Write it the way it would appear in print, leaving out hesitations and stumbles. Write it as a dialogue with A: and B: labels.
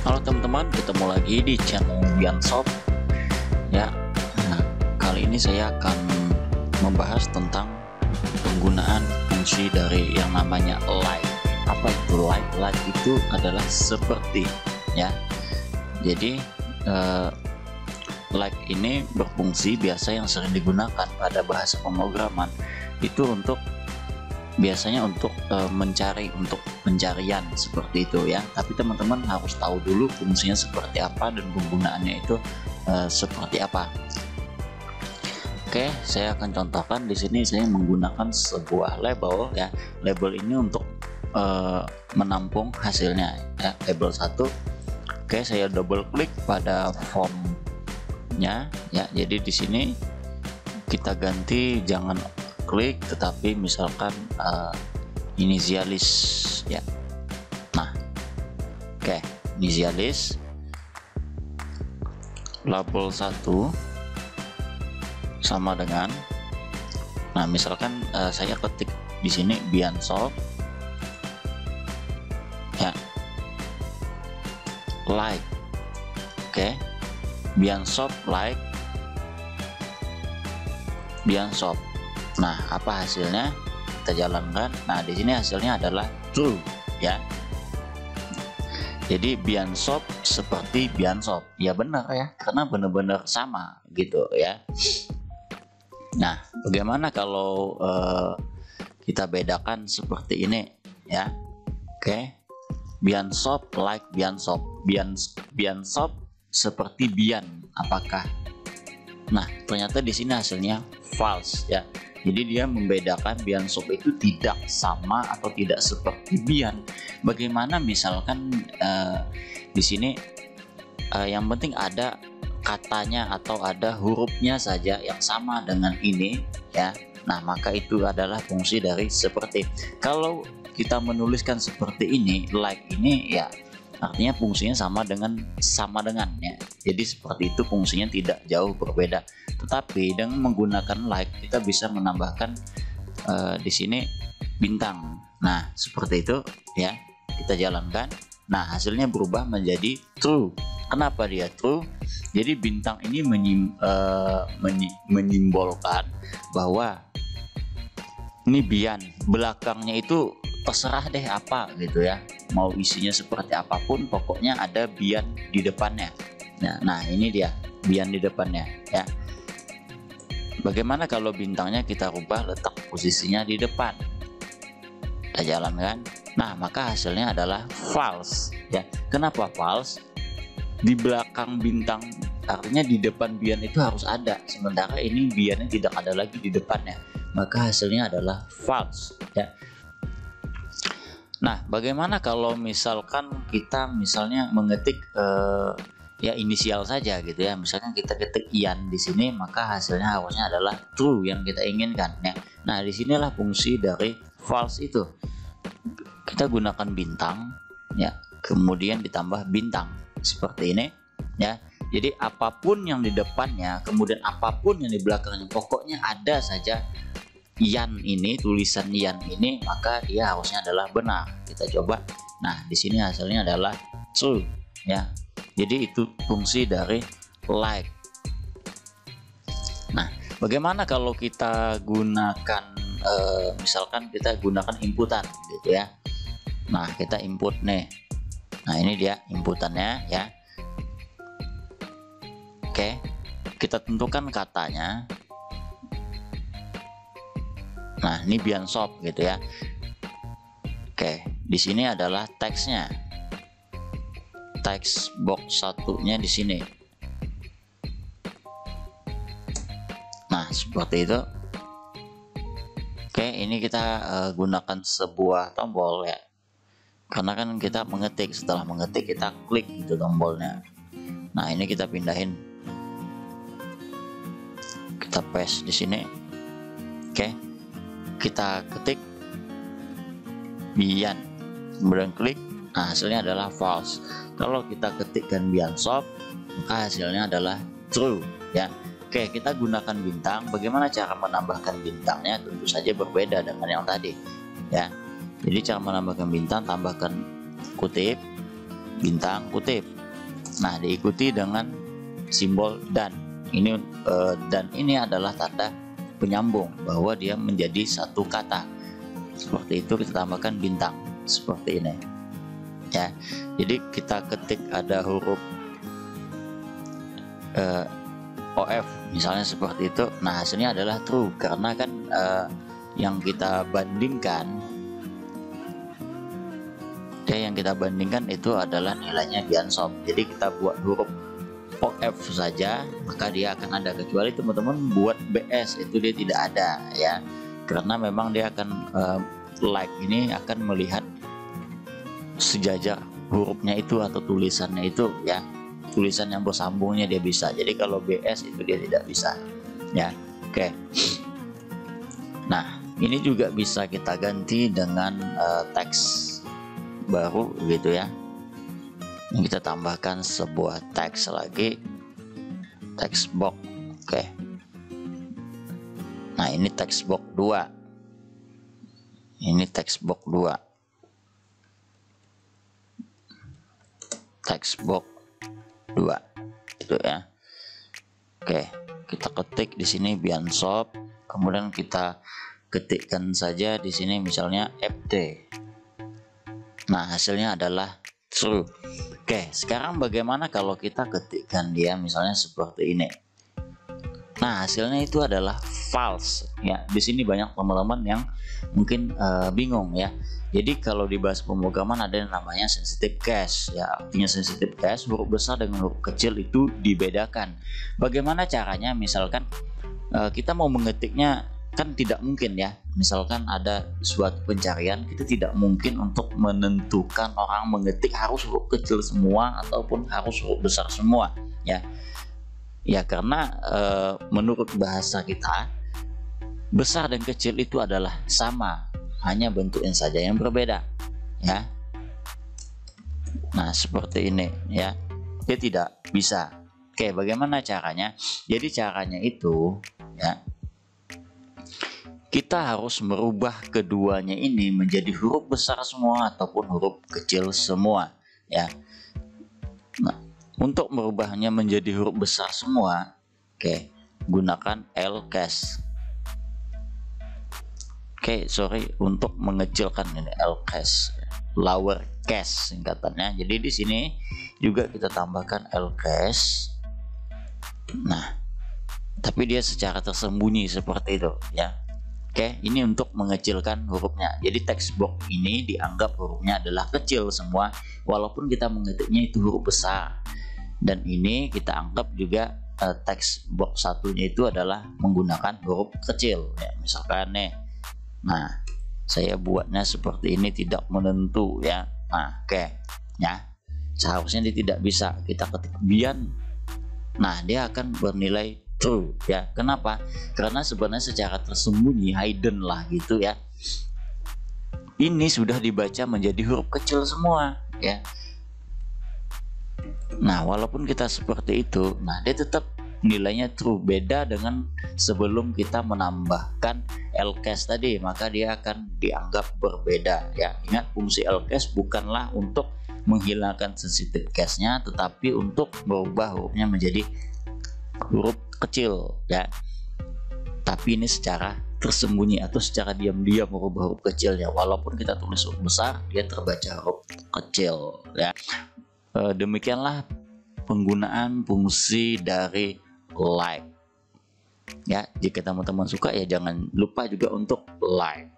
A: Halo teman-teman, ketemu lagi di channel Biansoft ya. Nah, kali ini saya akan membahas tentang penggunaan fungsi dari yang namanya like. Apa itu like? Like itu adalah seperti ya. Jadi like ini berfungsi biasa yang sering digunakan pada bahasa pemrograman itu biasanya untuk mencari, untuk pencarian seperti itu ya. Tapi teman-teman harus tahu dulu fungsinya seperti apa dan penggunaannya itu seperti apa. Oke, saya akan contohkan di sini. Saya menggunakan sebuah label ya. Label ini untuk menampung hasilnya ya. Label 1. Oke, saya double klik pada formnya ya. Jadi di sini kita ganti, jangan klik tetapi misalkan inisialis ya. Nah, oke, inisialis label 1 sama dengan, nah misalkan saya ketik di sini Biansoft ya, like. Oke, Biansoft like Biansoft. Nah, apa hasilnya? Kita jalankan. Nah, di sini hasilnya adalah true ya. Jadi Biansoft seperti Biansoft. Ya benar ya, karena benar-benar sama gitu ya. Nah, bagaimana kalau kita bedakan seperti ini ya? Oke. Biansoft like Biansoft. Biansoft seperti Bian. Apakah? Nah, ternyata di sini hasilnya false ya. Jadi dia membedakan Biansoft itu tidak sama atau tidak seperti Bian. Bagaimana misalkan di sini yang penting ada katanya atau ada hurufnya saja yang sama dengan ini ya. Nah, maka itu adalah fungsi dari seperti. Kalau kita menuliskan seperti ini, like ini ya, artinya fungsinya sama dengan ya. Jadi seperti itu, fungsinya tidak jauh berbeda. Tetapi dengan menggunakan like kita bisa menambahkan di sini bintang. Nah, seperti itu ya. Kita jalankan. Nah, hasilnya berubah menjadi true. Kenapa dia true? Jadi bintang ini menyimbolkan bahwa ini Bian. Belakangnya itu terserah deh apa gitu ya, mau isinya seperti apapun, pokoknya ada Bian di depannya. Nah ini dia Bian di depannya ya. Bagaimana kalau bintangnya kita rubah letak posisinya di depan? Kita jalankan. Nah, maka hasilnya adalah false ya. Kenapa false? Di belakang bintang, artinya di depan Bian itu harus ada, sementara ini Biannya tidak ada lagi di depannya, maka hasilnya adalah false ya. Nah, bagaimana kalau misalkan kita misalnya mengetik ya inisial saja gitu ya. Misalkan kita ketik Ian di sini, maka hasilnya harusnya adalah true yang kita inginkan ya. Nah, disinilah fungsi dari false itu. Kita gunakan bintang ya, kemudian ditambah bintang seperti ini ya. Jadi apapun yang di depannya, kemudian apapun yang di belakangnya, pokoknya ada saja Ian ini, tulisan Ian ini, maka dia harusnya adalah benar. Kita coba. Nah, di sini hasilnya adalah true ya. Jadi itu fungsi dari like. Nah, bagaimana kalau kita gunakan misalkan kita gunakan inputan gitu ya. Nah, kita input nih. Nah, ini dia inputannya ya. Oke. Kita tentukan katanya. Nah, ini Biansoft gitu ya. Oke, di sini adalah teksnya. Teks box satunya di sini. Nah, seperti itu. Oke, ini kita gunakan sebuah tombol ya. Karena kan kita mengetik, setelah mengetik kita klik gitu tombolnya. Nah, ini kita pindahin. Kita paste di sini. Oke. Kita ketik Bian, kemudian klik. Nah, hasilnya adalah false. Kalau kita ketikkan Biansoft, maka hasilnya adalah true ya. Oke, kita gunakan bintang. Bagaimana cara menambahkan bintangnya? Tentu saja berbeda dengan yang tadi ya. Jadi cara menambahkan bintang, tambahkan kutip bintang kutip. Nah, diikuti dengan simbol dan. Ini dan ini adalah tanda penyambung bahwa dia menjadi satu kata. Seperti itu kita tambahkan bintang seperti ini. Ya. Jadi kita ketik ada huruf OF misalnya seperti itu. Nah, hasilnya adalah true karena kan yang kita bandingkan itu adalah nilainya Biansob. Jadi kita buat huruf OF saja maka dia akan ada, kecuali teman-teman buat BS itu dia tidak ada ya, karena memang dia akan like ini akan melihat sejajar hurufnya itu atau tulisannya itu ya, tulisan yang bersambungnya dia bisa. Jadi kalau BS itu dia tidak bisa ya. Oke. Nah, ini juga bisa kita ganti dengan teks baru gitu ya. Ini kita tambahkan sebuah teks lagi, teks box. Oke. Nah, ini teks box 2. Ini teks box 2. Teks box 2 itu ya. Oke, kita ketik di sini Biansob, kemudian kita ketikkan saja di sini misalnya FD. Nah, hasilnya adalah true. Oke, sekarang bagaimana kalau kita ketikkan dia misalnya seperti ini? Nah, hasilnya itu adalah false ya. Di sini banyak teman-teman yang mungkin bingung ya. Jadi kalau di bahasa pemrograman ada yang namanya sensitive case ya. Artinya sensitive case, huruf besar dengan huruf kecil itu dibedakan. Bagaimana caranya? Misalkan kita mau mengetiknya kan tidak mungkin ya. Misalkan ada suatu pencarian, kita tidak mungkin untuk menentukan orang mengetik harus huruf kecil semua ataupun harus huruf besar semua ya. Ya karena menurut bahasa kita besar dan kecil itu adalah sama, hanya bentuknya saja yang berbeda ya. Nah, seperti ini ya. Dia tidak bisa. Oke, bagaimana caranya? Jadi caranya itu ya, kita harus merubah keduanya ini menjadi huruf besar semua ataupun huruf kecil semua ya. Nah, untuk merubahnya menjadi huruf besar semua, oke, gunakan L-case. Oke, sorry, untuk mengecilkan ini L-case, lower case singkatannya. Jadi di sini juga kita tambahkan L-case. Nah, tapi dia secara tersembunyi seperti itu ya. Oke, ini untuk mengecilkan hurufnya. Jadi teks box ini dianggap hurufnya adalah kecil semua, walaupun kita mengetiknya itu huruf besar. Dan ini kita anggap juga teks box satunya itu adalah menggunakan huruf kecil. Ya, misalkan nih, nah saya buatnya seperti ini tidak menentu ya. Nah, oke, ya seharusnya dia tidak bisa. Kita ketik Bian, nah dia akan bernilai true ya. Kenapa? Karena sebenarnya secara tersembunyi, hidden lah gitu ya, ini sudah dibaca menjadi huruf kecil semua ya. Nah, walaupun kita seperti itu, nah dia tetap nilainya true. Beda dengan sebelum kita menambahkan L-case tadi, maka dia akan dianggap berbeda ya. Ingat, fungsi L-case bukanlah untuk menghilangkan sensitive case-nya, tetapi untuk merubah hurufnya menjadi huruf kecil ya. Tapi ini secara tersembunyi atau secara diam-diam merubah huruf kecilnya. Walaupun kita tulis huruf besar, dia terbaca huruf kecil ya. Demikianlah penggunaan fungsi dari like ya. Jika teman-teman suka ya jangan lupa juga untuk like.